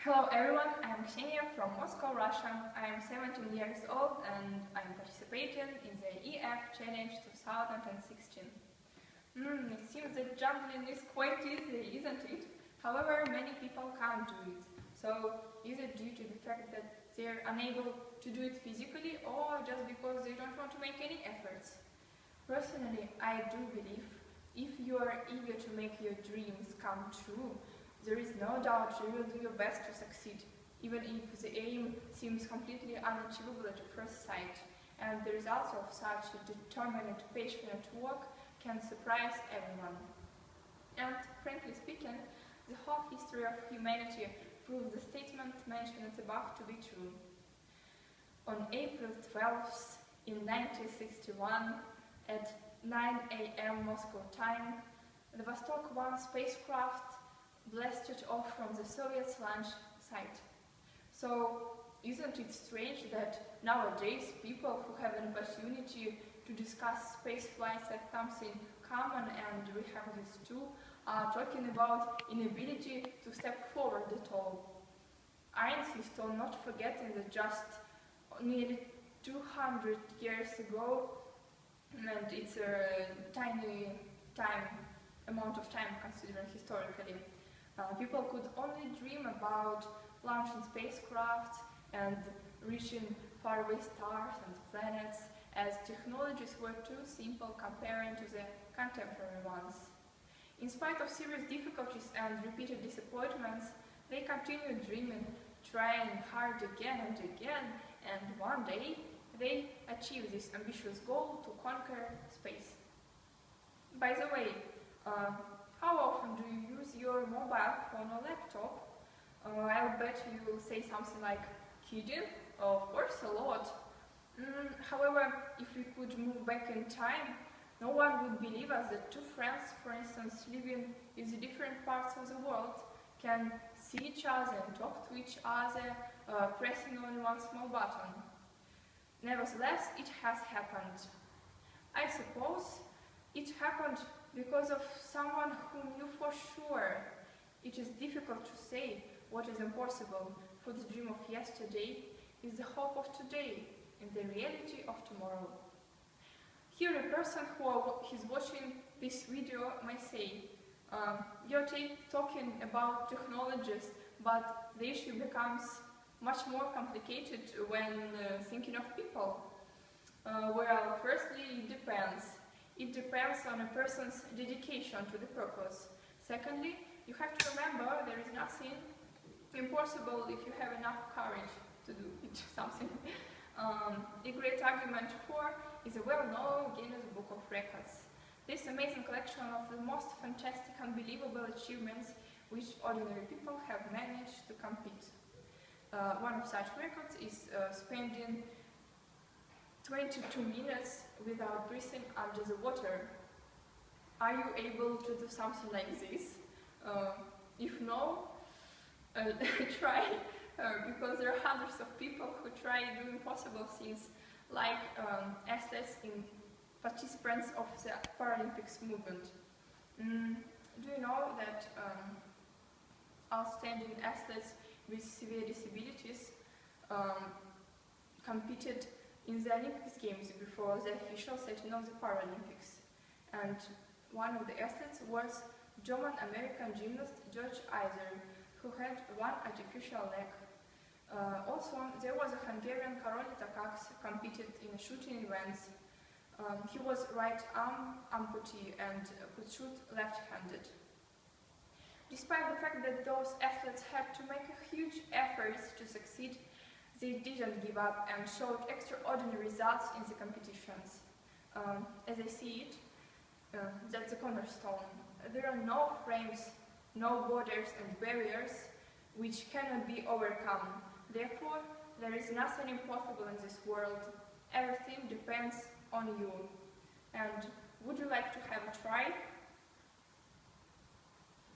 Hello everyone, I am Ksenia from Moscow, Russia. I am 17 years old and I am participating in the EF Challenge 2016. It seems that juggling is quite easy, isn't it? However, many people can't do it. So, is it due to the fact that they're unable to do it physically or just because they don't want to make any efforts? Personally, I do believe if you are eager to make your dreams come true, there is no doubt you will do your best to succeed, even if the aim seems completely unachievable at first sight, and the results of such determined, passionate work can surprise everyone. And frankly speaking, the whole history of humanity proves the statement mentioned above to be true. On April 12th, in 1961, at 9 a.m. Moscow time, the Vostok 1 spacecraft blasted off from the Soviet launch site. So, isn't it strange that nowadays people who have an opportunity to discuss space flights as something common, and we have this too, are talking about inability to step forward at all? I insist on not forgetting that just nearly 200 years ago, and it's a tiny amount of time considering historically, people could only dream about launching spacecraft and reaching faraway stars and planets, as technologies were too simple comparing to the contemporary ones. In spite of serious difficulties and repeated disappointments, they continued dreaming, trying hard again and again, and one day they achieved this ambitious goal to conquer space. By the way, how often do you use your mobile phone or laptop? I'll bet you will say something like, kidding? Of course, a lot. However, if we could move back in time, no one would believe us that two friends, for instance, living in the different parts of the world, can see each other and talk to each other, pressing only one small button. Nevertheless, it has happened. I suppose it happened because of someone who knew for sure. It is difficult to say what is impossible, for the dream of yesterday is the hope of today and the reality of tomorrow. Here a person who is watching this video may say, you're talking about technologies, but the issue becomes much more complicated when thinking of people. Well, firstly, it depends. It depends on a person's dedication to the purpose. Secondly, you have to remember there is nothing impossible if you have enough courage to do it, something. A great argument for is a well-known Guinness Book of Records. This amazing collection of the most fantastic, unbelievable achievements which ordinary people have managed to compete. One of such records is spending 22 minutes without breathing under the water. Are you able to do something like this? If no, try, because there are hundreds of people who try doing impossible things, like athletes in participants of the Paralympics movement. Do you know that outstanding athletes with severe disabilities competed in the Olympic Games before the official setting of the Paralympics? And one of the athletes was German-American gymnast George Iser, who had one artificial leg. Also, there was a Hungarian Karoli Takacs competed in shooting events. He was right arm amputee and could shoot left-handed. Despite the fact that those athletes had to make a huge effort to succeed, they didn't give up and showed extraordinary results in the competitions. As I see it, that's the cornerstone. There are no frames, no borders and barriers which cannot be overcome. Therefore, there is nothing impossible in this world. Everything depends on you. And would you like to have a try?